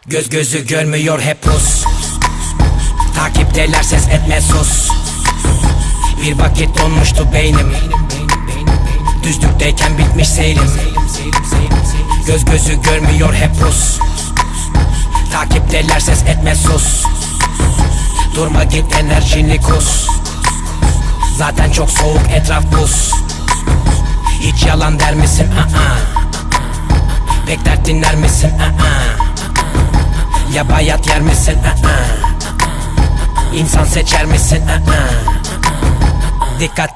Gözü görmüyor hep pus. Takipteler ses etme sus. Bir vakit donmuştu beynim. Düzlükteyken bitmiş seyrim. Gözü görmüyor hep pus. Takipteler ses etme sus. Durma git enerjini kus. Zaten çok soğuk etraf buz. Hiç yalan der misin? Pek dert dinler misin? Ya bayat yer misin? İnsan seçer misin? Dikkat